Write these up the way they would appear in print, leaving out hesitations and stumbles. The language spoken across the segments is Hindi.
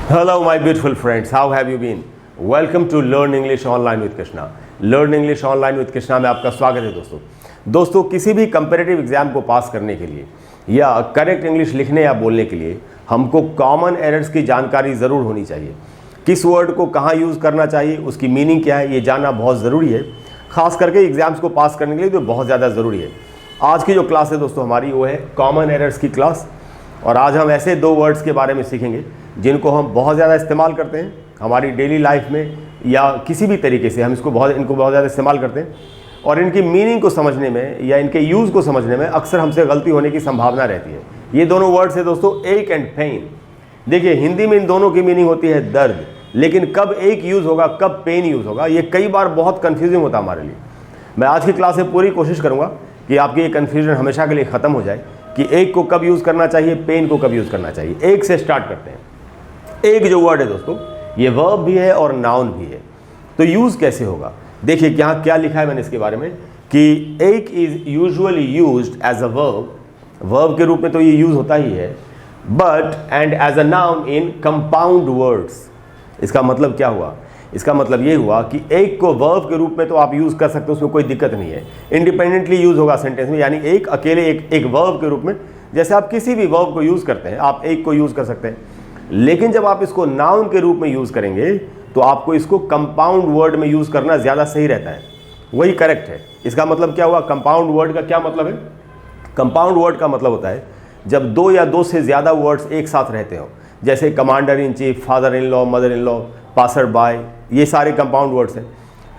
Hello my beautiful friends, how have you been? Welcome to Learn English Online with Krishna. Learn English Online with Krishna में आपका स्वागत है दोस्तों किसी भी कंपैरेटिव एग्जाम को पास करने के लिए या करेक्ट इंग्लिश लिखने या बोलने के लिए हमको कॉमन एरर्स की जानकारी ज़रूर होनी चाहिए। किस वर्ड को कहाँ यूज़ करना चाहिए, उसकी मीनिंग क्या है, ये जानना बहुत ज़रूरी है। ख़ास करके एग्जाम्स को पास करने के लिए तो बहुत ज़्यादा ज़रूरी है। आज की जो क्लास है दोस्तों हमारी वो है कॉमन एरर्स की क्लास, और आज हम ऐसे दो वर्ड्स के बारे में सीखेंगे जिनको हम बहुत ज़्यादा इस्तेमाल करते हैं हमारी डेली लाइफ में या किसी भी तरीके से हम इनको बहुत ज़्यादा इस्तेमाल करते हैं, और इनकी मीनिंग को समझने में या इनके यूज़ को समझने में अक्सर हमसे गलती होने की संभावना रहती है। ये दोनों वर्ड्स है दोस्तों एक एंड पेन। देखिए हिंदी में इन दोनों की मीनिंग होती है दर्द, लेकिन कब एक यूज़ होगा कब पेन यूज़ होगा ये कई बार बहुत कन्फ्यूजिंग होता है हमारे लिए। मैं आज की क्लास में पूरी कोशिश करूँगा कि आपकी ये कन्फ्यूजन हमेशा के लिए ख़त्म हो जाए कि एक को कब यूज़ करना चाहिए, पेन को कब यूज़ करना चाहिए। एक से स्टार्ट करते हैं। एक जो वर्ड है दोस्तों ये वर्ब भी है और नाउन भी है, तो यूज़ कैसे होगा देखिए यहाँ क्या लिखा है मैंने इसके बारे में कि एक is usually used as a verb के रूप में तो ये यूज़ होता ही है, but and as a noun in compound words. इसका मतलब क्या हुआ, इसका मतलब ये हुआ कि एक को वर्ब के रूप में तो आप यूज़ कर सकते हो, उसमें कोई दिक्कत नहीं है, इंडिपेंडेंटली यूज़ होगा सेंटेंस में, यानी एक अकेले एक वर्ब के रूप में। जैसे आप किसी भी वर्ब को यूज़ करते हैं आप एक को यूज़ कर सकते हैं, लेकिन जब आप इसको नाउन के रूप में यूज़ करेंगे तो आपको इसको कंपाउंड वर्ड में यूज़ करना ज़्यादा सही रहता है, वही करेक्ट है। इसका मतलब क्या हुआ, कंपाउंड वर्ड का क्या मतलब है, कंपाउंड वर्ड का मतलब होता है जब दो या दो से ज़्यादा वर्ड्स एक साथ रहते हो, जैसे commander in chief, father in law, mother in law, passer by, ये सारे कंपाउंड वर्ड्स हैं।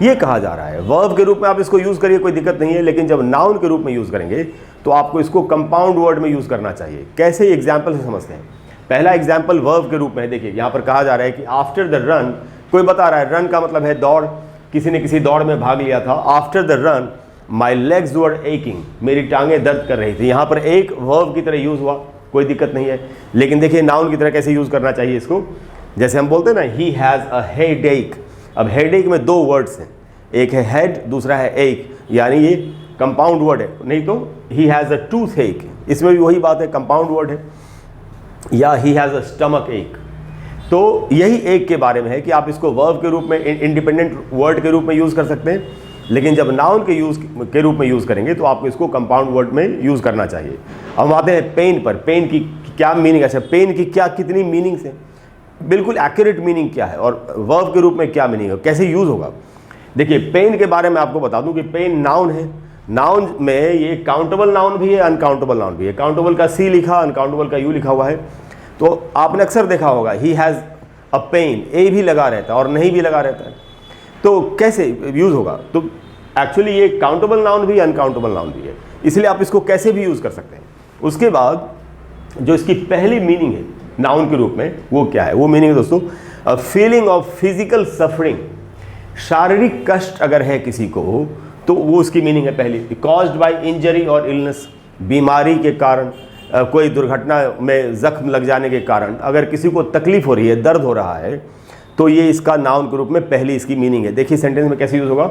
ये कहा जा रहा है वर्ब के रूप में आप इसको यूज़ करिए, कोई दिक्कत नहीं है, लेकिन जब नाउन के रूप में यूज़ करेंगे तो आपको इसको कंपाउंड वर्ड में यूज़ करना चाहिए। कैसे एग्जाम्पल से समझते हैं। पहला एग्जाम्पल वर्ब के रूप में है। देखिए यहाँ पर कहा जा रहा है कि आफ्टर द रन, कोई बता रहा है रन का मतलब है दौड़, किसी ने किसी दौड़ में भाग लिया था। After the run my legs were aching, मेरी टांगें दर्द कर रही थी। यहाँ पर एक वर्ब की तरह यूज़ हुआ, कोई दिक्कत नहीं है, लेकिन देखिए नाउन की तरह कैसे यूज़ करना चाहिए इसको। जैसे हम बोलते हैं ना ही हैज़ अ हेडेक, अब हेडेक में दो वर्ड्स हैं, एक है हेड दूसरा है एक, यानी ये कंपाउंड वर्ड है। नहीं तो ही हैज़ अ टूथ एक, इसमें भी वही बात है, कंपाउंड वर्ड है। या ही हैज़ अ स्टमक एक, तो यही एक के बारे में है कि आप इसको वर्ब के रूप में इंडिपेंडेंट वर्ड के रूप में यूज़ कर सकते हैं, लेकिन जब नाउन के रूप में यूज़ करेंगे तो आपको इसको कंपाउंड वर्ड में यूज़ करना चाहिए। अब हम आते हैं पेन पर। पेन की क्या मीनिंग है, पेन की क्या कितनी मीनिंग्स हैं, बिल्कुल एक्यूरेट मीनिंग क्या है और वर्ब के रूप में क्या मीनिंग है, कैसे यूज़ होगा। देखिए पेन के बारे में आपको बता दूं कि पेन नाउन है। नाउन में ये काउंटेबल नाउन भी है, अनकाउंटेबल नाउन भी है। काउंटेबल का सी लिखा, अनकाउंटेबल का यू लिखा हुआ है। तो आपने अक्सर देखा होगा ही हैज़ अ पेन, ए भी लगा रहता है और नहीं भी लगा रहता है, तो कैसे यूज़ होगा। तो एक्चुअली ये काउंटेबल नाउन भी है, अनकाउंटेबल नाउन भी है, इसलिए आप इसको कैसे भी यूज़ कर सकते हैं। उसके बाद जो इसकी पहली मीनिंग है नाउन के रूप में वो क्या है, वो मीनिंग है दोस्तों a feeling of physical suffering. शारीरिक कष्ट अगर है किसी को तो वो उसकी मीनिंग है पहली, कॉज्ड बाय इंजरी और इलनेस, बीमारी के कारण, कोई दुर्घटना में जख्म लग जाने के कारण अगर किसी को तकलीफ हो रही है, दर्द हो रहा है, तो ये इसका नाउन के रूप में पहली इसकी मीनिंग है। देखिए सेंटेंस में कैसे यूज़ होगा,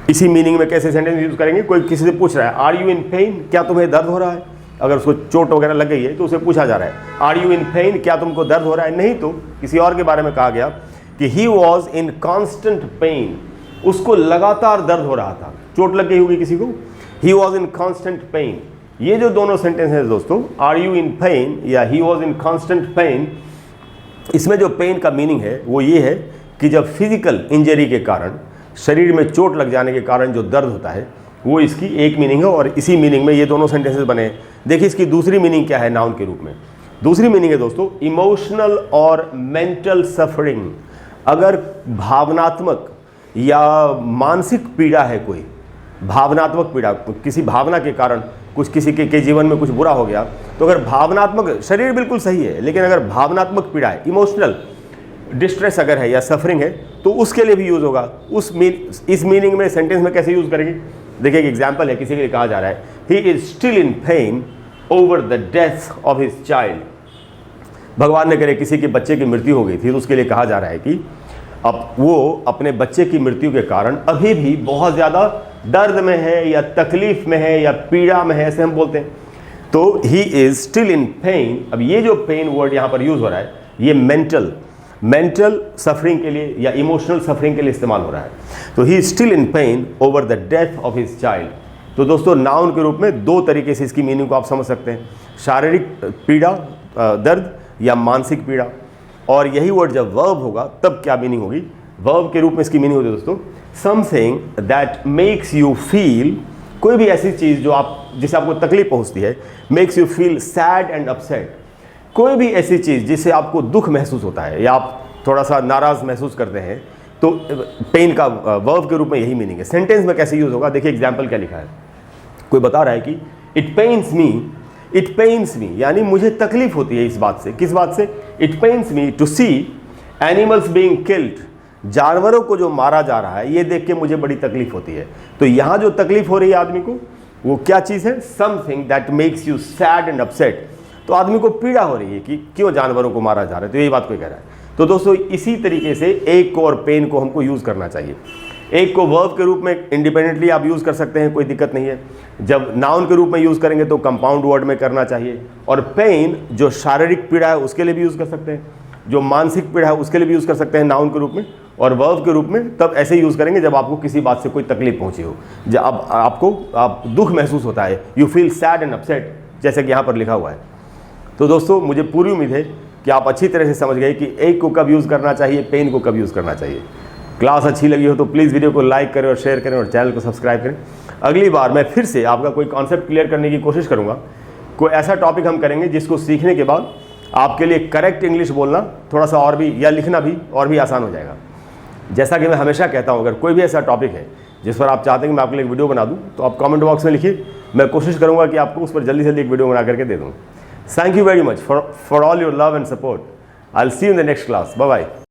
इसी मीनिंग में कैसे सेंटेंस यूज़ करेंगे। कोई किसी से पूछ रहा है आर यू इन पेन, क्या तुम्हें दर्द हो रहा है। अगर उसको चोट वगैरह लग गई है तो उसे पूछा जा रहा है आर यू इन पेन, क्या तुमको दर्द हो रहा है। नहीं तो किसी और के बारे में कहा गया कि he was in constant pain, उसको लगातार दर्द हो रहा था, चोट लग गई होगी किसी को, he was in constant pain. ये जो दोनों सेंटेंस हैं दोस्तों, आर यू इन पेन या he was in constant pain, इसमें जो पेन का मीनिंग है वो ये है कि जब फिजिकल इंजरी के कारण, शरीर में चोट लग जाने के कारण जो दर्द होता है वो इसकी एक मीनिंग है, और इसी मीनिंग में ये दोनों सेंटेंसेस बने। देखिए इसकी दूसरी मीनिंग क्या है नाउन के रूप में। दूसरी मीनिंग है दोस्तों इमोशनल और मेंटल सफरिंग। अगर भावनात्मक या मानसिक पीड़ा है, कोई भावनात्मक पीड़ा, किसी भावना के कारण कुछ किसी के जीवन में कुछ बुरा हो गया, तो अगर भावनात्मक, शरीर बिल्कुल सही है लेकिन अगर भावनात्मक पीड़ा है, इमोशनल डिस्ट्रेस अगर है या सफरिंग है, तो उसके लिए भी यूज़ होगा। इस मीनिंग में सेंटेंस में कैसे यूज़ करेंगे। देखिए एक एग्जाम्पल है, किसी के लिए कहा जा रहा है he is still in pen over the death of his child. भगवान ने करे किसी के बच्चे की मृत्यु हो गई थी, तो उसके लिए कहा जा रहा है कि अब वो अपने बच्चे की मृत्यु के कारण अभी भी बहुत ज़्यादा दर्द में है या तकलीफ में है या पीड़ा में है, ऐसे हम बोलते हैं। तो he is still in pen. अब ये जो पेन वर्ड यहाँ पर यूज़ हो रहा है, ये मेंटल सफरिंग के लिए या इमोशनल सफरिंग के लिए इस्तेमाल हो रहा है। तो he still in pen over the death of his child. तो दोस्तों नाउन के रूप में दो तरीके से इसकी मीनिंग को आप समझ सकते हैं, शारीरिक पीड़ा, दर्द या मानसिक पीड़ा। और यही वर्ड जब वर्ब होगा तब क्या मीनिंग होगी, वर्ब के रूप में इसकी मीनिंग होती है दोस्तों something that makes you feel, कोई भी ऐसी चीज़ जो जिससे आपको तकलीफ पहुंचती है, makes you feel sad and upset, कोई भी ऐसी चीज़ जिससे आपको दुख महसूस होता है या आप थोड़ा सा नाराज़ महसूस करते हैं, तो पेन का वर्ब के रूप में यही मीनिंग है। सेंटेंस में कैसे यूज़ होगा, देखिए एग्जाम्पल क्या लिखा है। कोई बता रहा है कि इट पेन्स मी यानी मुझे तकलीफ होती है इस बात से। किस बात से? It pains me to see animals being killed, जानवरों को जो मारा जा रहा है ये देख के मुझे बड़ी तकलीफ होती है। तो यहाँ जो तकलीफ हो रही है आदमी को, वो क्या चीज़ है? Something that makes you sad and upset. तो आदमी को पीड़ा हो रही है कि क्यों जानवरों को मारा जा रहा है, तो यही बात कोई कह रहा है। तो दोस्तों इसी तरीके से एक को और पेन को हमको यूज़ करना चाहिए। एक को वर्ब के रूप में इंडिपेंडेंटली आप यूज़ कर सकते हैं, कोई दिक्कत नहीं है। जब नाउन के रूप में यूज़ करेंगे तो कंपाउंड वर्ड में करना चाहिए। और पेन जो शारीरिक पीड़ा है उसके लिए भी यूज़ कर सकते हैं, जो मानसिक पीड़ा है उसके लिए भी यूज़ कर सकते हैं नाउन के रूप में। और वर्ब के रूप में तब ऐसे यूज़ करेंगे जब आपको किसी बात से कोई तकलीफ पहुंची हो, जब आपको दुख महसूस होता है, you feel sad and upset, जैसे कि यहाँ पर लिखा हुआ है। तो दोस्तों मुझे पूरी उम्मीद है कि आप अच्छी तरह से समझ गए कि एक को कब यूज़ करना चाहिए, पेन को कब यूज़ करना चाहिए। क्लास अच्छी लगी हो तो प्लीज़ वीडियो को लाइक करें और शेयर करें और चैनल को सब्सक्राइब करें। अगली बार मैं फिर से आपका कोई कॉन्सेप्ट क्लियर करने की कोशिश करूँगा। कोई ऐसा टॉपिक हम करेंगे जिसको सीखने के बाद आपके लिए करेक्ट इंग्लिश बोलना थोड़ा सा और भी, या लिखना भी और भी आसान हो जाएगा। जैसा कि मैं हमेशा कहता हूँ, अगर कोई भी ऐसा टॉपिक है जिस पर आप चाहते हैं कि मैं आपके लिए एक वीडियो बना दूँ तो आप कमेंट बॉक्स में लिखिए, मैं कोशिश करूँगा कि आपको उस पर जल्दी से जल्दी एक वीडियो बना करके दे दूँ। Thank you very much for all your love and support. I'll see you in the next class. Bye bye.